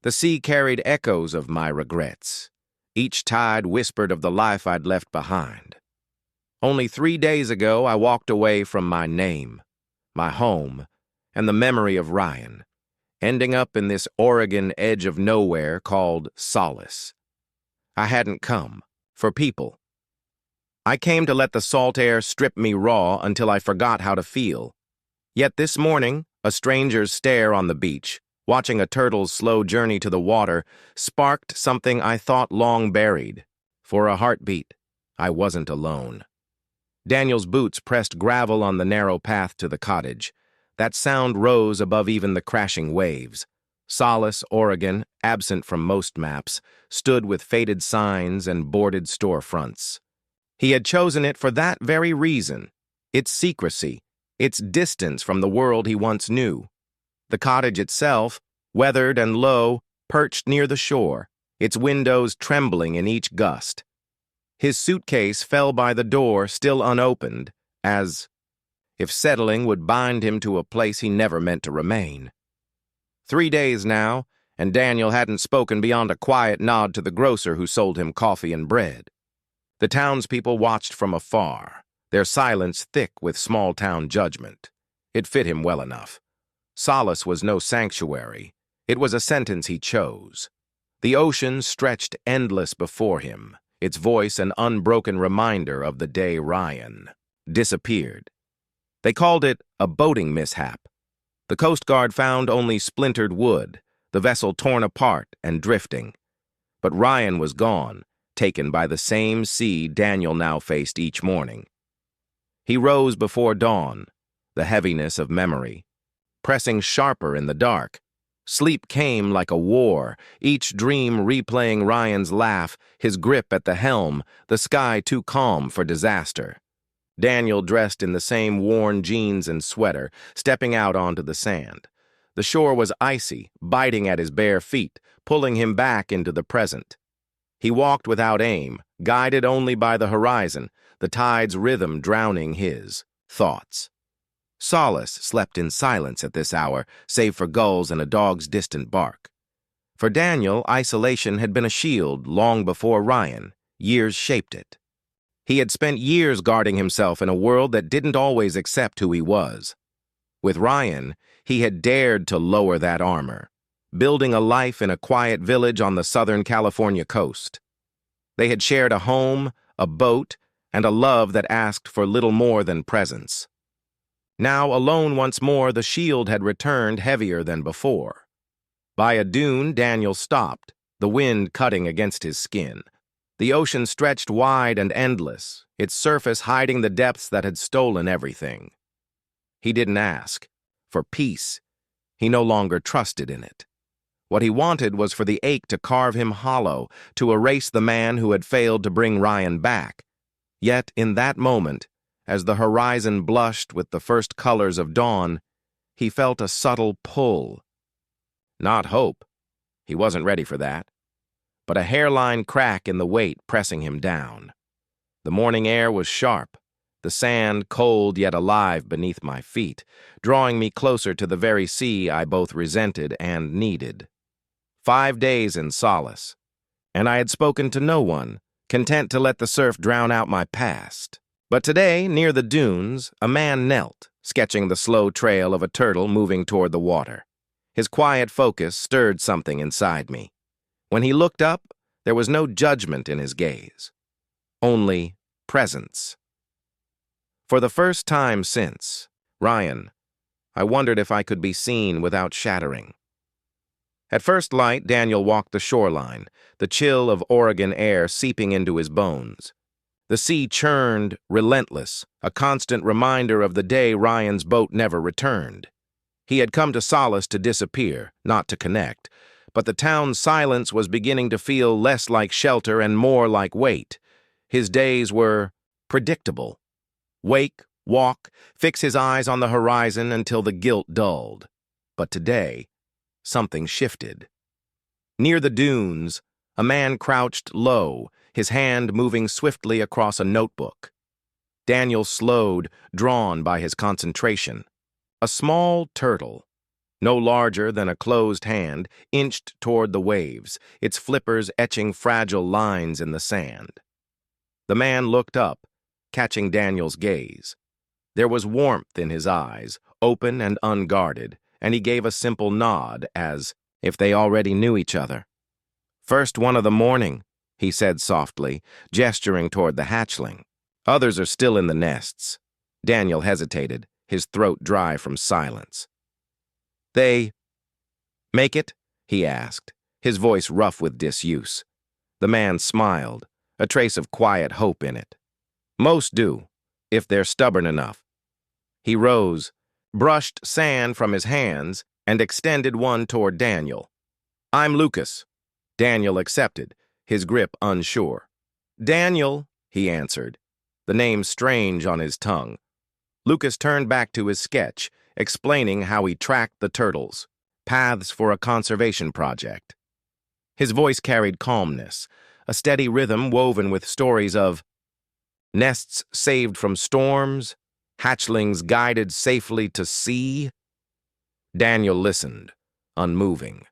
The sea carried echoes of my regrets. Each tide whispered of the life I'd left behind. Only 3 days ago, I walked away from my name, my home, and the memory of Ryan, ending up in this Oregon edge of nowhere called Solace. I hadn't come for people. I came to let the salt air strip me raw until I forgot how to feel. Yet this morning, a stranger's stare on the beach, watching a turtle's slow journey to the water, sparked something I thought long buried. For a heartbeat, I wasn't alone. Daniel's boots pressed gravel on the narrow path to the cottage. That sound rose above even the crashing waves. Solace, Oregon, absent from most maps, stood with faded signs and boarded storefronts. He had chosen it for that very reason: its secrecy, its distance from the world he once knew. The cottage itself, weathered and low, perched near the shore, its windows trembling in each gust. His suitcase fell by the door, still unopened, as if settling would bind him to a place he never meant to remain. 3 days now, and Daniel hadn't spoken beyond a quiet nod to the grocer who sold him coffee and bread. The townspeople watched from afar, their silence thick with small-town judgment. It fit him well enough. Solace was no sanctuary. It was a sentence he chose. The ocean stretched endless before him, its voice an unbroken reminder of the day Ryan disappeared. They called it a boating mishap. The Coast Guard found only splintered wood, the vessel torn apart and drifting. But Ryan was gone, taken by the same sea Daniel now faced each morning. He rose before dawn, the heaviness of memory, pressing sharper in the dark. Sleep came like a war, each dream replaying Ryan's laugh, his grip at the helm, the sky too calm for disaster. Daniel dressed in the same worn jeans and sweater, stepping out onto the sand. The shore was icy, biting at his bare feet, pulling him back into the present. He walked without aim, guided only by the horizon, the tide's rhythm drowning his thoughts. Solace slept in silence at this hour, save for gulls and a dog's distant bark. For Daniel, isolation had been a shield long before Ryan. Years shaped it. He had spent years guarding himself in a world that didn't always accept who he was. With Ryan, he had dared to lower that armor, building a life in a quiet village on the Southern California coast. They had shared a home, a boat, and a love that asked for little more than presence. Now, alone once more, the shield had returned heavier than before. By a dune, Daniel stopped, the wind cutting against his skin. The ocean stretched wide and endless, its surface hiding the depths that had stolen everything. He didn't ask for peace. He no longer trusted in it. What he wanted was for the ache to carve him hollow, to erase the man who had failed to bring Ryan back. Yet, in that moment, as the horizon blushed with the first colors of dawn, he felt a subtle pull. Not hope. He wasn't ready for that. But a hairline crack in the weight pressing him down. The morning air was sharp, the sand cold yet alive beneath my feet, drawing me closer to the very sea I both resented and needed. 5 days in Solace, and I had spoken to no one, content to let the surf drown out my past. But today, near the dunes, a man knelt, sketching the slow trail of a turtle moving toward the water. His quiet focus stirred something inside me. When he looked up, there was no judgment in his gaze, only presence. For the first time since Ryan, I wondered if I could be seen without shattering. At first light, Daniel walked the shoreline, the chill of Oregon air seeping into his bones. The sea churned, relentless, a constant reminder of the day Ryan's boat never returned. He had come to Solace to disappear, not to connect. But the town's silence was beginning to feel less like shelter and more like weight. His days were predictable. Wake, walk, fix his eyes on the horizon until the guilt dulled. But today, something shifted. Near the dunes, a man crouched low, his hand moving swiftly across a notebook. Daniel slowed, drawn by his concentration. A small turtle. no larger than a closed hand, inched toward the waves, its flippers etching fragile lines in the sand. The man looked up, catching Daniel's gaze. There was warmth in his eyes, open and unguarded, and he gave a simple nod, as if they already knew each other. "First one of the morning," he said softly, gesturing toward the hatchling. "Others are still in the nests." Daniel hesitated, his throat dry from silence. "They make it?" he asked, his voice rough with disuse. The man smiled, a trace of quiet hope in it. "Most do, if they're stubborn enough." He rose, brushed sand from his hands, and extended one toward Daniel. "I'm Lucas." Daniel accepted, his grip unsure. "Daniel," he answered, the name strange on his tongue. Lucas turned back to his sketch, explaining how he tracked the turtles, paths for a conservation project. His voice carried calmness, a steady rhythm woven with stories of nests saved from storms, hatchlings guided safely to sea. Daniel listened, unmoving,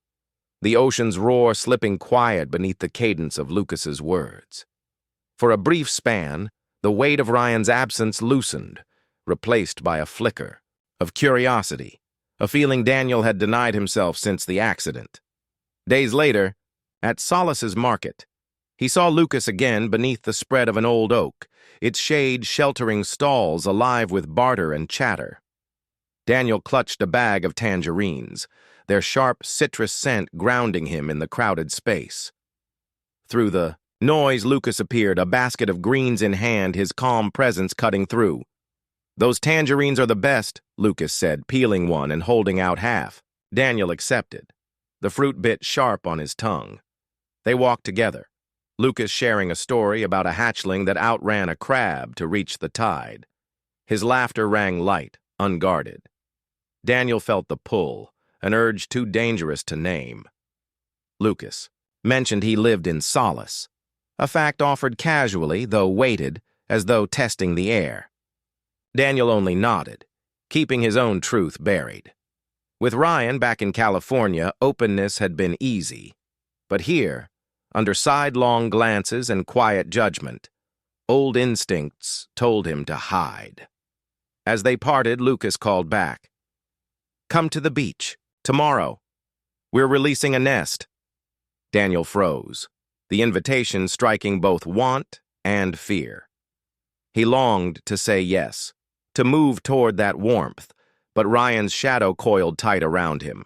the ocean's roar slipping quiet beneath the cadence of Lucas's words. For a brief span, the weight of Ryan's absence loosened, replaced by a flicker of curiosity, a feeling Daniel had denied himself since the accident. Days later, at Solace's market, he saw Lucas again beneath the spread of an old oak, its shade sheltering stalls alive with barter and chatter. Daniel clutched a bag of tangerines, their sharp citrus scent grounding him in the crowded space. Through the noise, Lucas appeared, a basket of greens in hand, his calm presence cutting through. "Those tangerines are the best," Lucas said, peeling one and holding out half. Daniel accepted, the fruit bit sharp on his tongue. They walked together, Lucas sharing a story about a hatchling that outran a crab to reach the tide. His laughter rang light, unguarded. Daniel felt the pull, an urge too dangerous to name. Lucas mentioned he lived in Solace, a fact offered casually, though weighted, as though testing the air. Daniel only nodded, keeping his own truth buried. With Ryan back in California, openness had been easy. But here, under sidelong glances and quiet judgment, old instincts told him to hide. As they parted, Lucas called back, "Come to the beach, tomorrow. We're releasing a nest." Daniel froze, the invitation striking both want and fear. He longed to say yes, to move toward that warmth, but Ryan's shadow coiled tight around him.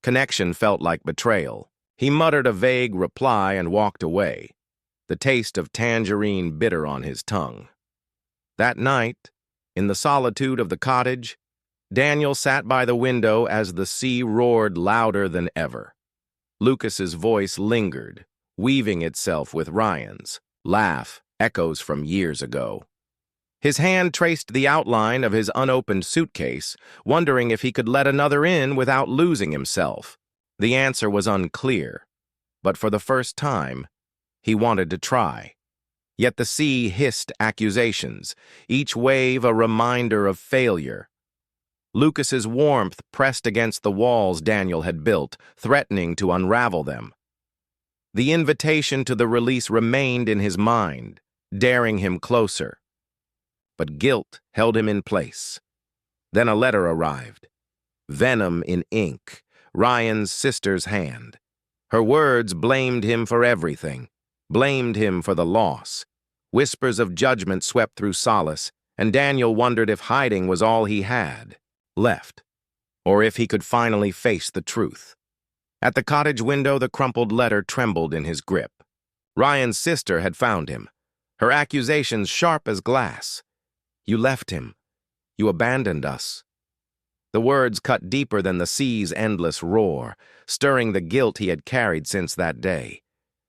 Connection felt like betrayal. He muttered a vague reply and walked away, the taste of tangerine bitter on his tongue. That night, in the solitude of the cottage, Daniel sat by the window as the sea roared louder than ever. Lucas's voice lingered, weaving itself with Ryan's, laugh, echoes from years ago. His hand traced the outline of his unopened suitcase, wondering if he could let another in without losing himself. The answer was unclear, but for the first time, he wanted to try. Yet the sea hissed accusations, each wave a reminder of failure. Lucas's warmth pressed against the walls Daniel had built, threatening to unravel them. The invitation to the release remained in his mind, daring him closer. But guilt held him in place. Then a letter arrived. Venom in ink, Ryan's sister's hand. Her words blamed him for everything, blamed him for the loss. Whispers of judgment swept through Solace, and Daniel wondered if hiding was all he had left, or if he could finally face the truth. At the cottage window, the crumpled letter trembled in his grip. Ryan's sister had found him, her accusations sharp as glass. "You left him. You abandoned us." The words cut deeper than the sea's endless roar, stirring the guilt he had carried since that day.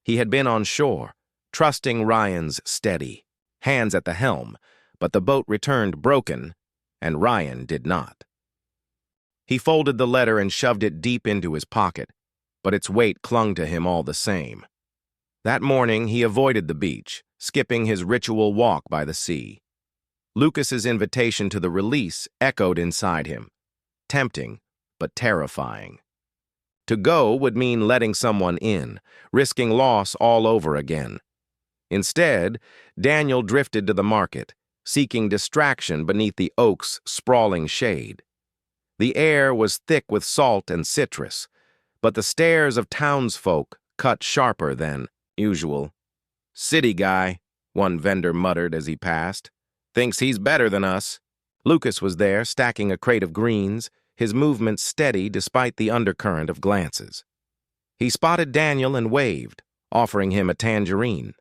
He had been on shore, trusting Ryan's steady, hands at the helm, but the boat returned broken, and Ryan did not. He folded the letter and shoved it deep into his pocket, but its weight clung to him all the same. That morning, he avoided the beach, skipping his ritual walk by the sea. Lucas's invitation to the release echoed inside him, tempting, but terrifying. To go would mean letting someone in, risking loss all over again. Instead, Daniel drifted to the market, seeking distraction beneath the oak's sprawling shade. The air was thick with salt and citrus, but the stares of townsfolk cut sharper than usual. "City guy," one vendor muttered as he passed. "Thinks he's better than us." Lucas was there, stacking a crate of greens, his movements steady despite the undercurrent of glances. He spotted Daniel and waved, offering him a tangerine.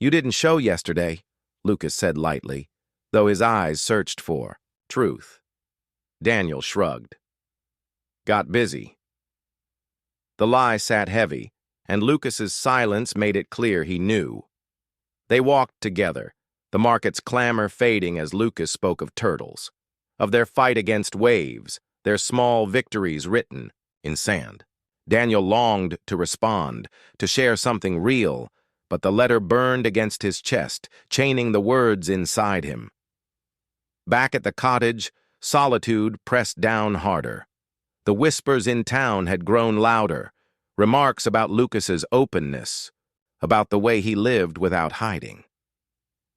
"You didn't show yesterday," Lucas said lightly, though his eyes searched for truth. Daniel shrugged. "Got busy." The lie sat heavy, and Lucas's silence made it clear he knew. They walked together, the market's clamor fading as Lucas spoke of turtles, of their fight against waves, their small victories written in sand. Daniel longed to respond, to share something real, but the letter burned against his chest, chaining the words inside him. Back at the cottage, solitude pressed down harder. The whispers in town had grown louder, remarks about Lucas's openness, about the way he lived without hiding.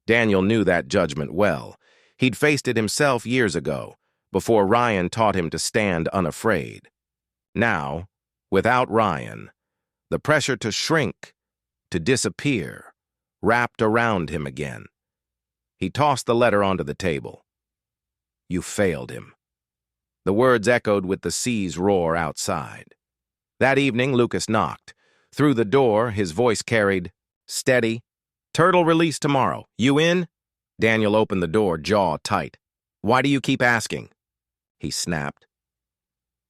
Daniel knew that judgment well. He'd faced it himself years ago, before Ryan taught him to stand unafraid. Now, without Ryan, the pressure to shrink, to disappear, wrapped around him again. He tossed the letter onto the table. "You failed him." The words echoed with the sea's roar outside. That evening, Lucas knocked. Through the door, his voice carried, "Steady. Turtle release tomorrow. You in?" Daniel opened the door, jaw tight. "Why do you keep asking?" he snapped.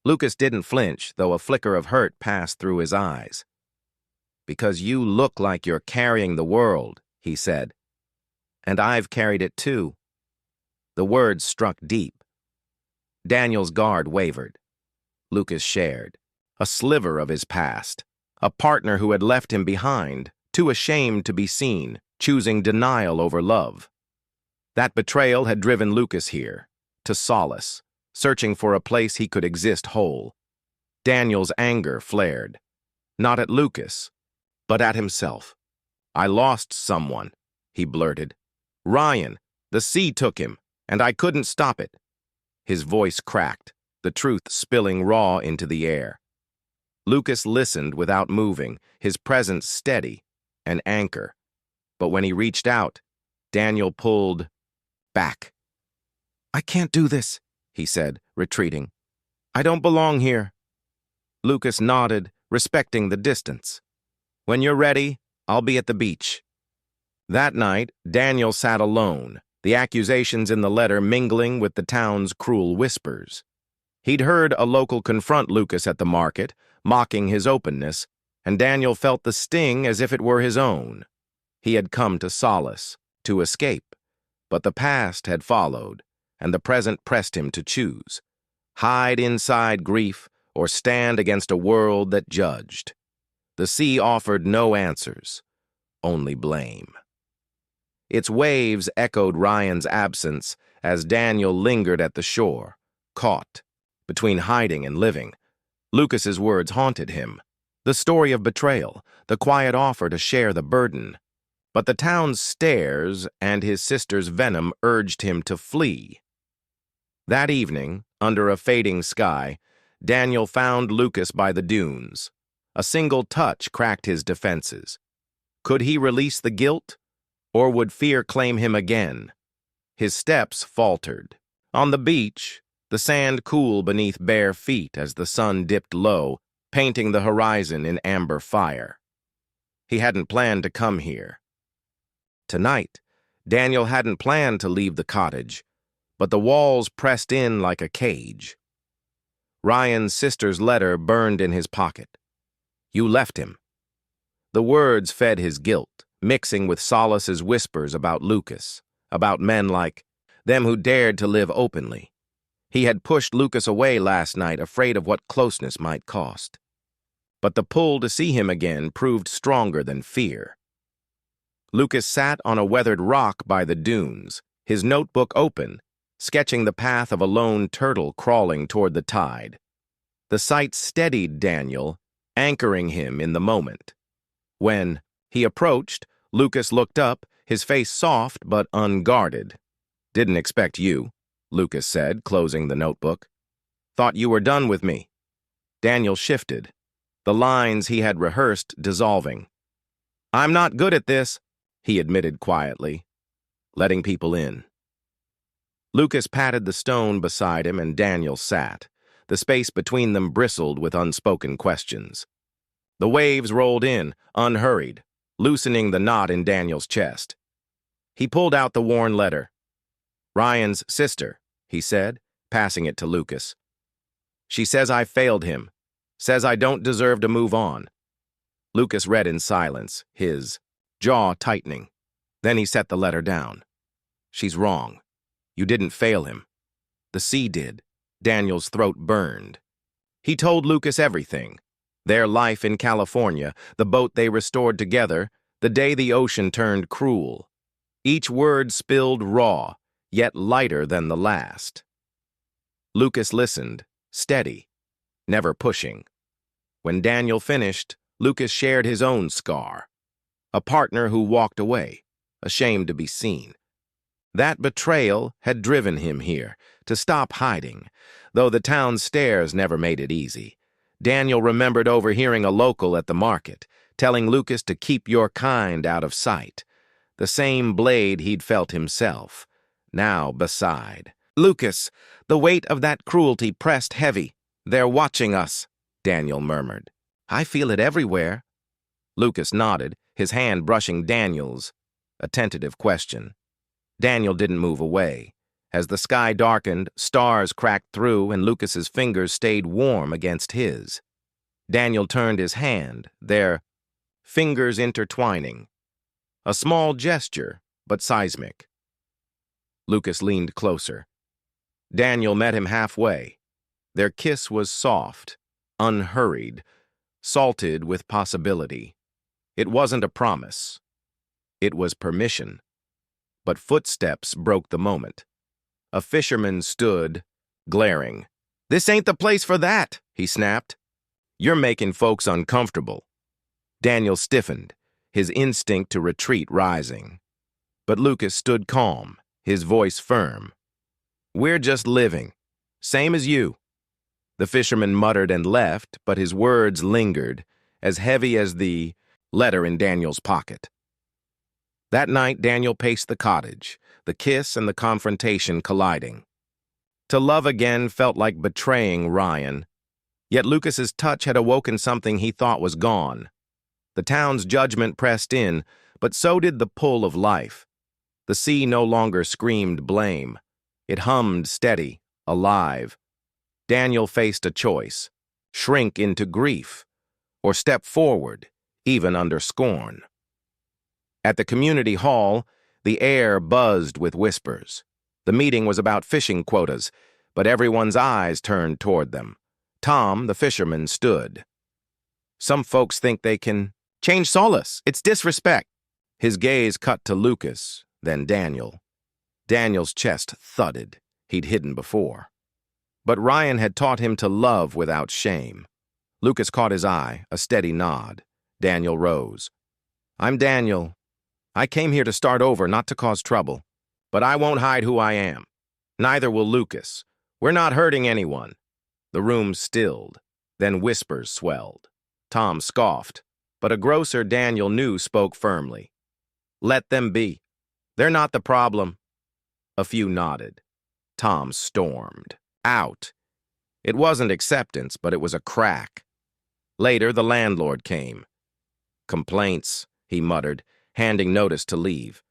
Lucas didn't flinch, though a flicker of hurt passed through his eyes. "Because you look like you're carrying the world," he said. "And I've carried it too." The words struck deep. Daniel's guard wavered. Lucas shared a sliver of his past, a partner who had left him behind, too ashamed to be seen, choosing denial over love. That betrayal had driven Lucas here, to solace, searching for a place he could exist whole. Daniel's anger flared, not at Lucas, but at himself. "I lost someone," he blurted. "Ryan, the sea took him, and I couldn't stop it." His voice cracked, the truth spilling raw into the air. Lucas listened without moving, his presence steady, an anchor. But when he reached out, Daniel pulled back. "I can't do this," he said, retreating. "I don't belong here." Lucas nodded, respecting the distance. "When you're ready, I'll be at the beach." That night, Daniel sat alone, the accusations in the letter mingling with the town's cruel whispers. He'd heard a local confront Lucas at the market, mocking his openness, and Daniel felt the sting as if it were his own. He had come to solace, to escape, but the past had followed, and the present pressed him to choose. Hide inside grief or stand against a world that judged. The sea offered no answers, only blame. Its waves echoed Ryan's absence as Daniel lingered at the shore, caught between hiding and living. Lucas's words haunted him, the story of betrayal, the quiet offer to share the burden. But the town's stares and his sister's venom urged him to flee. That evening, under a fading sky, Daniel found Lucas by the dunes. A single touch cracked his defenses. Could he release the guilt, or would fear claim him again? His steps faltered. On the beach, the sand cool beneath bare feet as the sun dipped low, painting the horizon in amber fire. He hadn't planned to come here. Tonight, Daniel hadn't planned to leave the cottage, but the walls pressed in like a cage. Ryan's sister's letter burned in his pocket. "You left him." The words fed his guilt, mixing with Solace's whispers about Lucas, about men like them who dared to live openly. He had pushed Lucas away last night, afraid of what closeness might cost. But the pull to see him again proved stronger than fear. Lucas sat on a weathered rock by the dunes, his notebook open, sketching the path of a lone turtle crawling toward the tide. The sight steadied Daniel, anchoring him in the moment. When he approached, Lucas looked up, his face soft but unguarded. "Didn't expect you," Lucas said, closing the notebook. "Thought you were done with me." Daniel shifted, the lines he had rehearsed dissolving. "I'm not good at this," he admitted quietly, letting people in. Lucas patted the stone beside him and Daniel sat. The space between them bristled with unspoken questions. The waves rolled in, unhurried, loosening the knot in Daniel's chest. He pulled out the worn letter. "Ryan's sister," he said, passing it to Lucas. "She says I failed him, says I don't deserve to move on." Lucas read in silence, his jaw tightening. Then he set the letter down. "She's wrong. You didn't fail him. The sea did." Daniel's throat burned. He told Lucas everything. Their life in California, the boat they restored together, the day the ocean turned cruel. Each word spilled raw, yet lighter than the last. Lucas listened, steady, never pushing. When Daniel finished, Lucas shared his own scar. A partner who walked away, ashamed to be seen. That betrayal had driven him here, to stop hiding, though the town stares never made it easy. Daniel remembered overhearing a local at the market, telling Lucas to keep your kind out of sight. The same blade he'd felt himself, now beside. "Lucas, the weight of that cruelty pressed heavy. They're watching us," Daniel murmured. "I feel it everywhere." Lucas nodded, his hand brushing Daniel's. A tentative question. Daniel didn't move away. As the sky darkened, stars cracked through and Lucas's fingers stayed warm against his. Daniel turned his hand, their fingers intertwining. A small gesture, but seismic. Lucas leaned closer. Daniel met him halfway. Their kiss was soft, unhurried, salted with possibility. It wasn't a promise. It was permission. But footsteps broke the moment. A fisherman stood, glaring. "This ain't the place for that," he snapped. "You're making folks uncomfortable." Daniel stiffened, his instinct to retreat rising. But Lucas stood calm, his voice firm. "We're just living, same as you." The fisherman muttered and left, but his words lingered, as heavy as the letter in Daniel's pocket. That night, Daniel paced the cottage, the kiss and the confrontation colliding. To love again felt like betraying Ryan, yet Lucas's touch had awoken something he thought was gone. The town's judgment pressed in, but so did the pull of life. The sea no longer screamed blame. It hummed steady, alive. Daniel faced a choice: shrink into grief, or step forward, even under scorn. At the community hall, the air buzzed with whispers. The meeting was about fishing quotas, but everyone's eyes turned toward them. Tom, the fisherman, stood. "Some folks think they can change solace. It's disrespect." His gaze cut to Lucas, then Daniel. Daniel's chest thudded. He'd hidden before. But Ryan had taught him to love without shame. Lucas caught his eye, a steady nod. Daniel rose. "I'm Daniel. I came here to start over, not to cause trouble. But I won't hide who I am. Neither will Lucas. We're not hurting anyone." The room stilled. Then whispers swelled. Tom scoffed, but a grocer Daniel knew spoke firmly. "Let them be. They're not the problem." A few nodded. Tom stormed. Out. It wasn't acceptance, but it was a crack. Later, the landlord came. "Complaints," he muttered, handing notice to leave.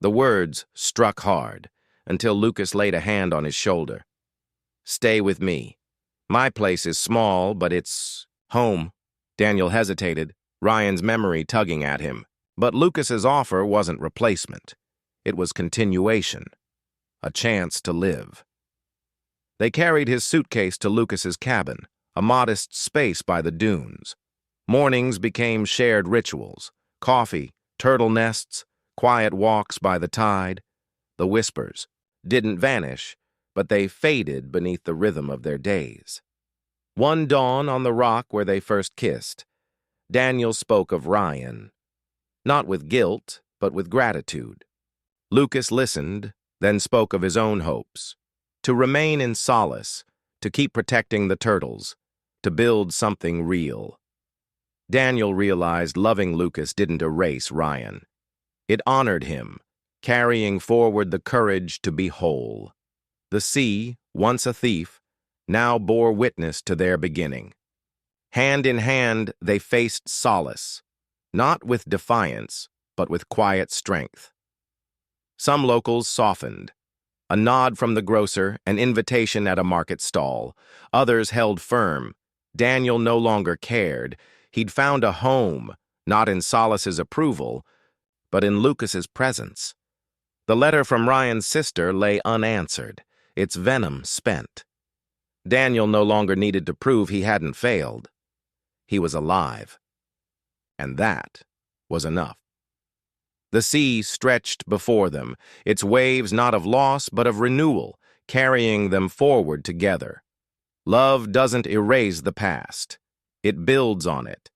The words struck hard, until Lucas laid a hand on his shoulder. "Stay with me. My place is small, but it's home." Daniel hesitated, Ryan's memory tugging at him. But Lucas's offer wasn't replacement. It was continuation. A chance to live. They carried his suitcase to Lucas's cabin, a modest space by the dunes. Mornings became shared rituals. Coffee, turtle nests, quiet walks by the tide, the whispers. didn't vanish, but they faded beneath the rhythm of their days. One dawn on the rock where they first kissed, Daniel spoke of Ryan, not with guilt, but with gratitude. Lucas listened, then spoke of his own hopes, to remain in solace, to keep protecting the turtles, to build something real. Daniel realized loving Lucas didn't erase Ryan. It honored him, carrying forward the courage to be whole. The sea, once a thief, now bore witness to their beginning. Hand in hand, they faced solace, not with defiance, but with quiet strength. Some locals softened. A nod from the grocer, an invitation at a market stall. Others held firm. Daniel no longer cared. He'd found a home, not in Solace's approval, but in Lucas's presence. The letter from Ryan's sister lay unanswered, its venom spent. Daniel no longer needed to prove he hadn't failed. He was alive. And that was enough. The sea stretched before them, its waves not of loss but of renewal, carrying them forward together. Love doesn't erase the past. It builds on it.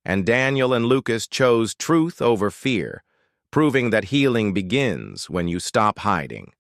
And Daniel and Lucas chose truth over fear, proving that healing begins when you stop hiding.